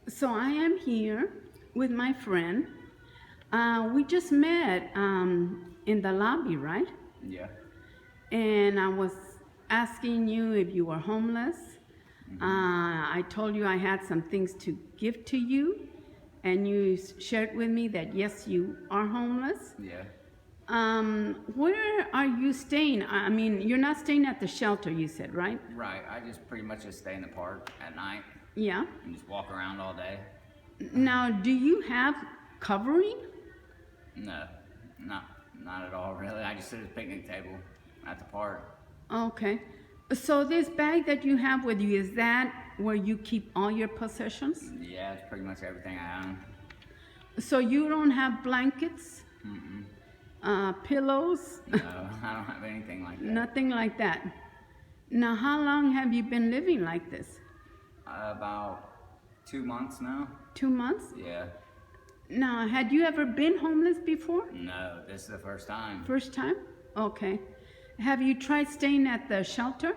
So I am here with my friend. We just met in the lobby, right? Yeah. And I was asking you if you were homeless. I told you I had some things to give to you, and you shared with me that yes, you are homeless. Yeah. Where are you staying? I mean, you're not staying at the shelter, you said, right? Right. I just pretty much just stay in the park at night Yeah. and just walk around all day. Now, do you have covering? No, not not at all really. I just sit at the picnic table at the park. Okay. So this bag that you have with you, is that where you keep all your possessions? Yeah, it's pretty much everything I own. So you don't have blankets, pillows, No, I don't have anything like that. nothing like that. Now, how long have you been living like this? About 2 months now. 2 months? Yeah. Now, had you ever been homeless before? No, this is the first time. First time? Okay. Have you tried staying at the shelter?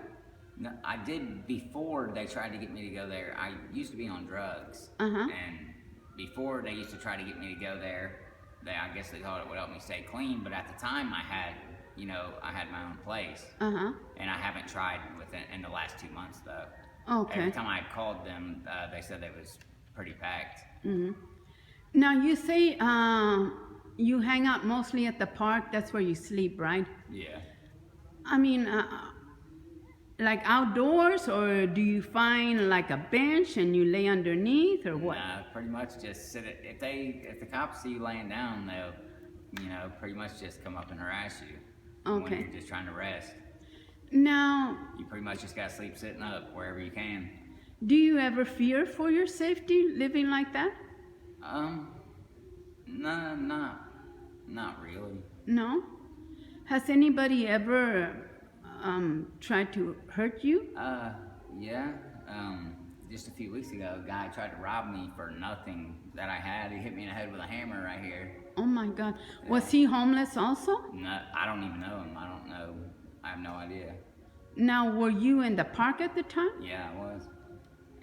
No, I did before they tried to get me to go there. I used to be on drugs. Uh-huh. And before they used to try to get me to go there, I guess they thought it would help me stay clean. But at the time, I had my own place. Uh-huh. And I haven't tried in the last 2 months though. Okay. Every time I called them, they said it was pretty packed. Now, you say you hang out mostly at the park. That's where you sleep, right? Yeah. I mean, like outdoors, or do you find like a bench and you lay underneath, or what? Nah, pretty much just sit it. If the cops see you laying down, they'll, pretty much just come up and harass you. When Okay. you're just trying to rest. Now, You pretty much just gotta sleep sitting up wherever you can. do you ever fear for your safety living like that? No, not really. No? Has anybody ever tried to hurt you? Yeah. Just a few weeks ago, a guy tried to rob me for nothing that I had. He hit me in the head with a hammer right here. Oh my God. Was he homeless also? No, I don't even know him. I don't know. I have no idea. Now, were you in the park at the time? Yeah, I was.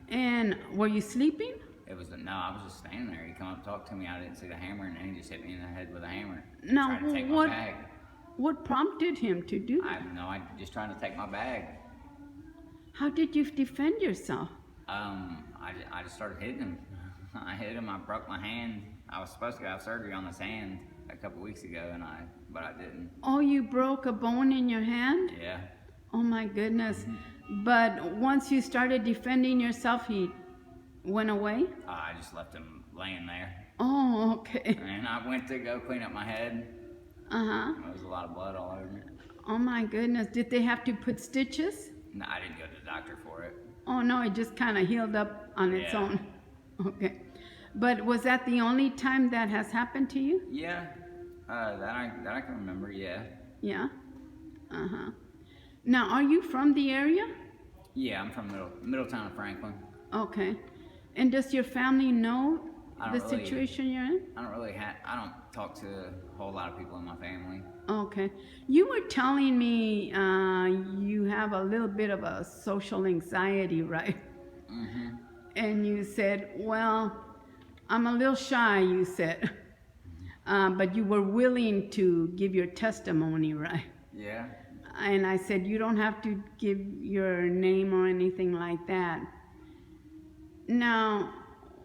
And were you sleeping? No, I was just standing there. He come up and talked to me. I didn't see the hammer, and then he just hit me in the head with a hammer. Now, Tried to take what- my bag. What prompted him to do I that? have no idea. Just trying to take my bag. How did you defend yourself? I just started hitting him. I hit him. I broke my hand. I was supposed to have surgery on this hand a couple weeks ago, but I didn't. Oh, you broke a bone in your hand? Yeah. Oh my goodness. But once you started defending yourself, he went away? I just left him laying there. Oh, okay. And I went to go clean up my head. Uh-huh. There was a lot of blood all over me. Oh my goodness. Did they have to put stitches? No, I didn't go to the doctor for it. Oh no, it just kind of healed up on its Yeah. own. Okay. But was that the only time that has happened to you? Yeah. That I can remember, yeah. Yeah. Uh-huh. Now, are you from the area? Yeah, I'm from Middletown of Franklin. Okay. And does your family know I the don't really- situation you're in? I don't talk to a whole lot of people in my family. Okay. You were telling me you have a little bit of a social anxiety, right? Mm-hmm. And you said, well, I'm a little shy, you said. But you were willing to give your testimony, right? Yeah. And I said, you don't have to give your name or anything like that. Now,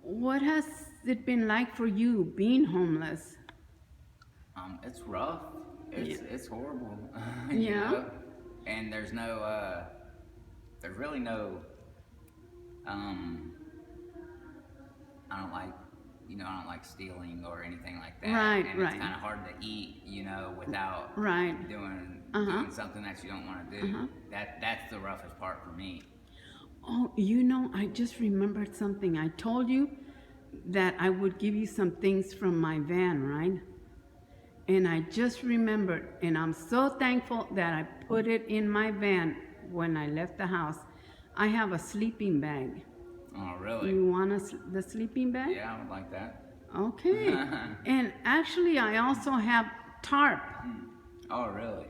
what has it been like for you being homeless? It's rough. It's horrible. Yeah. Know? And there's really no, I don't like stealing or anything like that. Right, and right. It's kind of hard to eat, without Right. doing something that you don't want to do. That's the roughest part for me. Oh, I just remembered something. I told you that I would give you some things from my van, right? And I just remembered, and I'm so thankful that I put it in my van when I left the house. I have a sleeping bag. Oh, really? You want the sleeping bag? Yeah, I would like that. Okay. And actually, I also have tarp. Oh, really?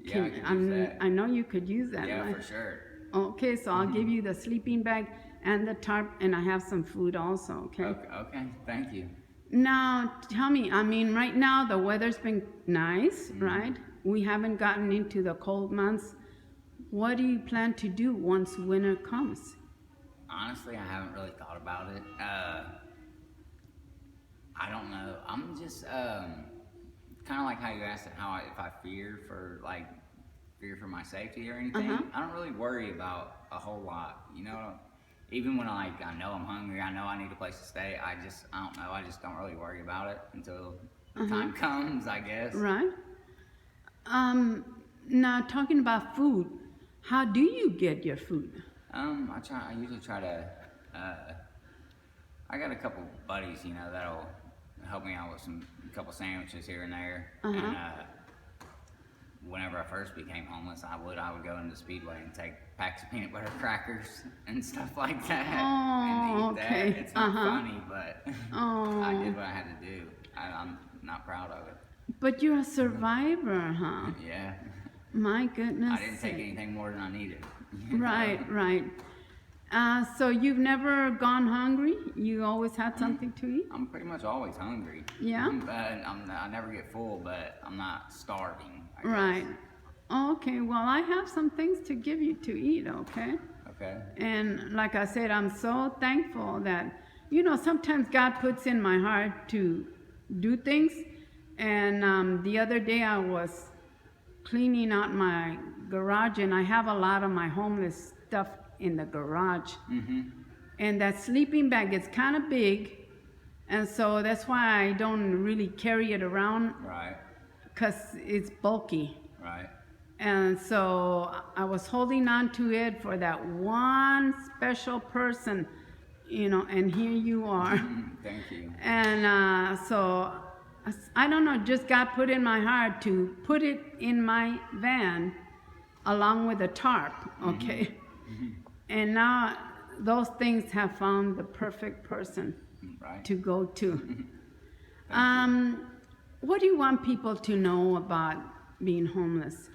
Yeah, I could use that. I know you could use that, Yeah, right? for sure. Okay, so I'll give you the sleeping bag. and the tarp, and I have some food also, okay? Okay, thank you. Now, tell me, I mean, right now the weather's been nice, right? We haven't gotten into the cold months. What do you plan to do once winter comes? Honestly, I haven't really thought about it. I don't know. I'm just kind of like how you asked it, if I fear for my safety or anything. Uh-huh. I don't really worry about a whole lot. Even when I know I'm hungry, I know I need a place to stay. I don't know. I just don't really worry about it until the time comes, I guess. Right. Now talking about food, how do you get your food? I usually try to. I got a couple buddies, that'll help me out with a couple sandwiches here and there. And whenever I first became homeless, I would go into Speedway and take packs of peanut butter crackers and stuff like that. Oh, and eat okay. that. It's not funny, but Oh. I did what I had to do. I'm not proud of it. But you're a survivor, huh? Yeah. My goodness. I didn't take anything more than I needed. Right. So you've never gone hungry? You always had something to eat? I'm pretty much always hungry. Yeah? But I never get full, but I'm not starving, I guess. Right. Okay, well, I have some things to give you to eat, okay? Okay. And like I said, I'm so thankful that, sometimes God puts in my heart to do things. And the other day I was cleaning out my garage, and I have a lot of my homeless stuff in the garage. And that sleeping bag is kind of big, and so that's why I don't really carry it around. Right. Because it's bulky. Right. And so I was holding on to it for that one special person, and here you are. Thank you. And so I don't know, just God put in my heart to put it in my van along with a tarp, okay? And now those things have found the perfect person to go to. What do you want people to know about being homeless?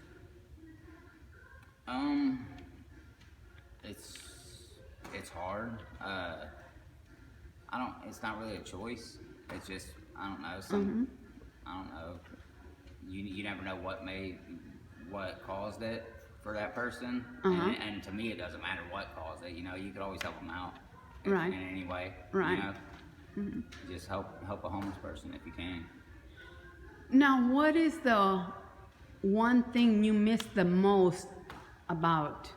It's hard. It's not really a choice. It's just, I don't know, I don't know. You never know what caused it for that person. And to me, it doesn't matter what caused it. You could always help them out. Right. In any way. Right. Just help a homeless person if you can. Now, what is the one thing you miss the most about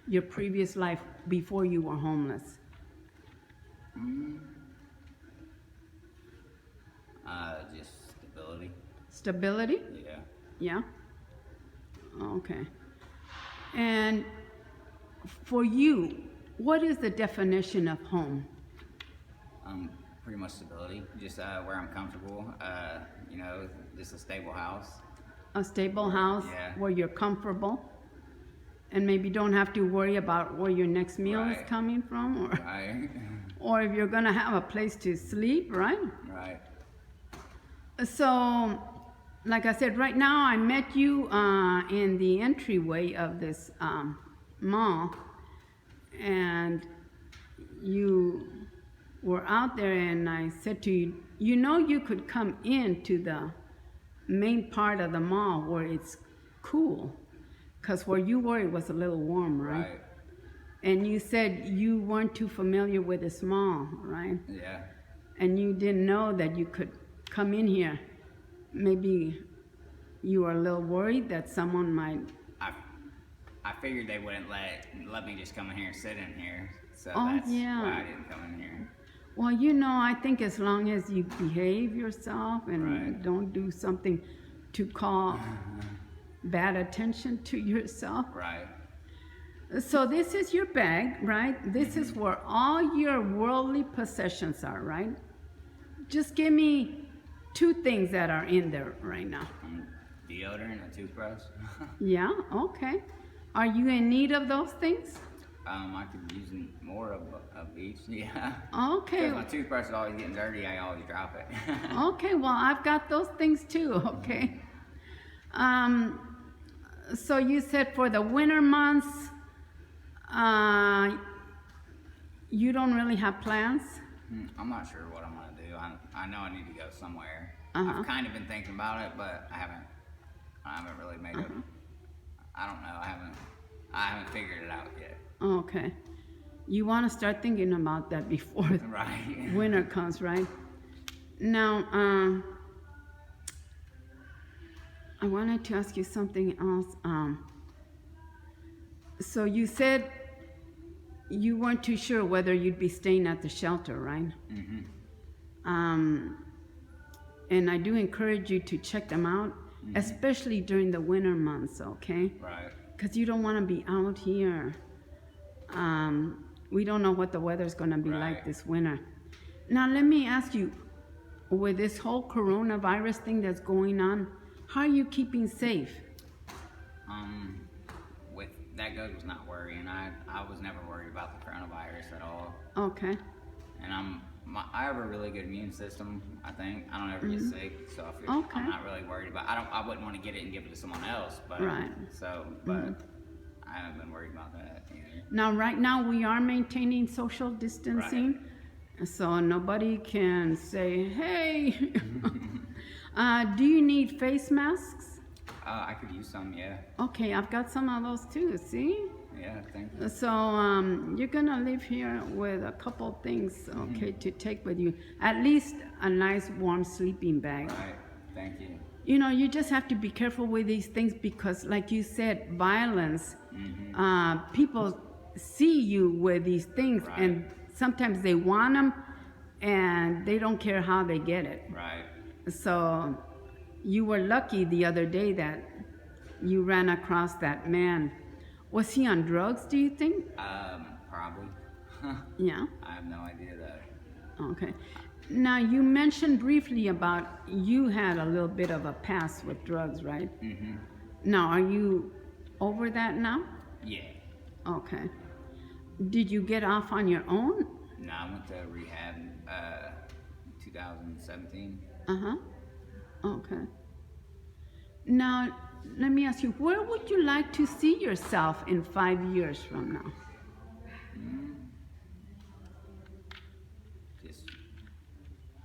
your previous life before you were homeless? Just stability. Stability? Yeah. Yeah? Okay. And for you, what is the definition of home? Pretty much stability. Just where I'm comfortable. Just a stable house. A stable house where you're comfortable and maybe don't have to worry about where your next meal is coming from, or if you're going to have a place to sleep, right? Right. So, like I said, right now I met you in the entryway of this mall, and you were out there, and I said to you, you could come into the main part of the mall where it's cool, because where you were, it was a little warm, right? And you said you weren't too familiar with this mall, right? Yeah. And you didn't know that you could come in here. Maybe you were a little worried that someone might... I figured they wouldn't let me just come in here and sit in here, so that's why I didn't come in here. Well, I think as long as you behave yourself and don't do something to call bad attention to yourself. Right. So this is your bag, right? This is where all your worldly possessions are, right? Just give me 2 things that are in there right now. Deodorant and a toothbrush. Yeah, okay. Are you in need of those things? I could use more of each, yeah. Okay. Because my toothbrush is always getting dirty, I always drop it. Okay, well, I've got those things too, okay. So you said for the winter months, You don't really have plans? I'm not sure what I'm gonna do. I know I need to go somewhere. Uh-huh. I've kind of been thinking about it, but I haven't really made up. I don't know. I haven't figured it out yet. Okay. You want to start thinking about that before Right. winter comes, right? Now, I wanted to ask you something else. So you said you weren't too sure whether you'd be staying at the shelter, right? And I do encourage you to check them out, especially during the winter months, okay? Right. Because you don't want to be out here. We don't know what the weather's going to be like Right. this winter. Now, let me ask you, with this whole coronavirus thing that's going on, how are you keeping safe? With that goes with not worrying. I was never worried about the coronavirus at all. Okay. And I have a really good immune system. I think I don't ever get sick, so Okay. I'm not really worried about. I wouldn't want to get it and give it to someone else, but Right. But I haven't been worried about that either. Now, right now, we are maintaining social distancing, so nobody can say, hey. Do you need face masks? I could use some, yeah. Okay, I've got some of those too, see? Yeah, thank you. So you're gonna live here with a couple things, okay, to take with you. At least a nice warm sleeping bag. Right, thank you. You know, you just have to be careful with these things because, like you said, violence. People see you with these things, and sometimes they want them, and they don't care how they get it. Right. So you were lucky the other day that you ran across that man. Was he on drugs, do you think? Probably. Yeah. I have no idea though. Okay. Now, you mentioned briefly about you had a little bit of a past with drugs, right? Now, are you over that now? Yeah. Okay. Did you get off on your own? No, I went to rehab 2017. Uh-huh. Okay. Now, let me ask you, where would you like to see yourself in 5 years from now? Just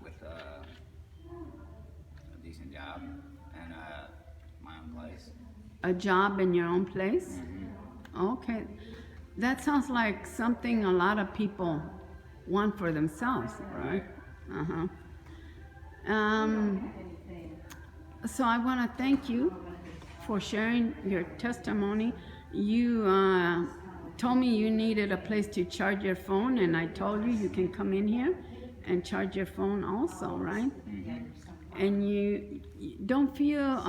with a decent job and my own place. A job in your own place? Okay. That sounds like something a lot of people want for themselves, right? Uh-huh. So I want to thank you for sharing your testimony. You told me you needed a place to charge your phone, and I told you you can come in here and charge your phone also, right? And you don't feel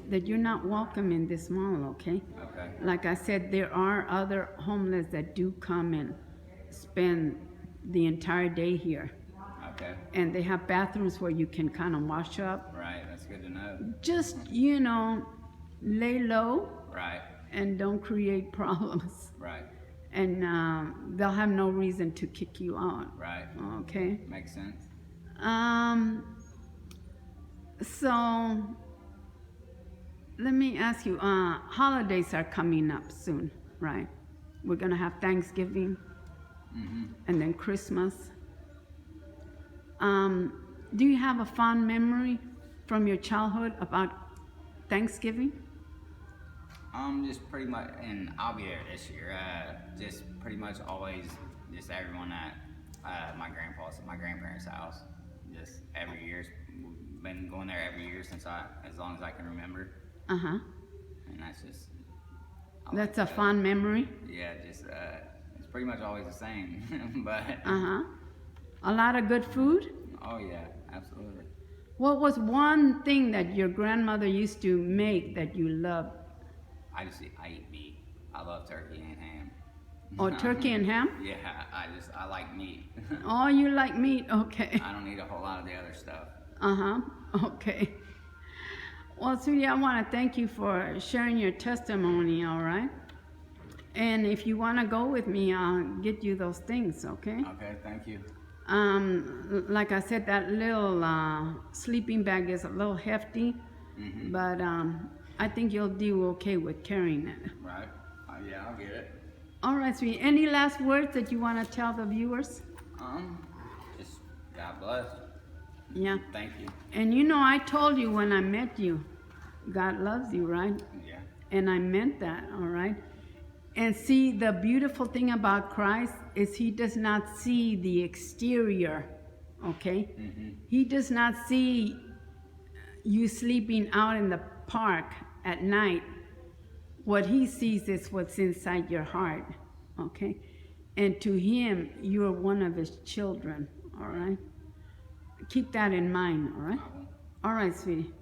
that you're not welcome in this mall, okay? Okay. Like I said, there are other homeless that do come and spend the entire day here. Okay. And they have bathrooms where you can kind of wash up. Right, that's good to know. Just, you know, lay low Right. and don't create problems. Right. And they'll have no reason to kick you out. Right. Okay? Makes sense. So let me ask you, holidays are coming up soon, right? We're gonna have Thanksgiving and then Christmas. Do you have a fond memory from your childhood about Thanksgiving? Just pretty much, and I'll be there this year. Just pretty much always, just everyone at my grandparents' house. Just every year, been going there every year since as long as I can remember. Uh-huh. And that's just. That's a fond memory? Yeah, just it's pretty much always the same. But. Uh-huh. A lot of good food? Oh yeah, absolutely. What was one thing that your grandmother used to make that you loved? I eat meat. I love turkey and ham. Oh, turkey and ham? Yeah, I like meat. Oh, you like meat? Okay. I don't eat a whole lot of the other stuff. Uh-huh. Okay. Well, sweetie, I want to thank you for sharing your testimony, all right? And if you want to go with me, I'll get you those things, okay? Okay, thank you. Like I said, that little sleeping bag is a little hefty, but I think you'll do okay with carrying it. Right. Yeah, I'll get it. All right, sweetie. Any last words that you want to tell the viewers? Just God bless. Yeah. Thank you. And you know, I told you when I met you, God loves you, right? Yeah. And I meant that, all right? And see, the beautiful thing about Christ is he does not see the exterior, okay? He does not see you sleeping out in the park at night. What he sees is what's inside your heart, okay? And to him, you are one of his children, all right? Keep that in mind, all right? All right, sweetie.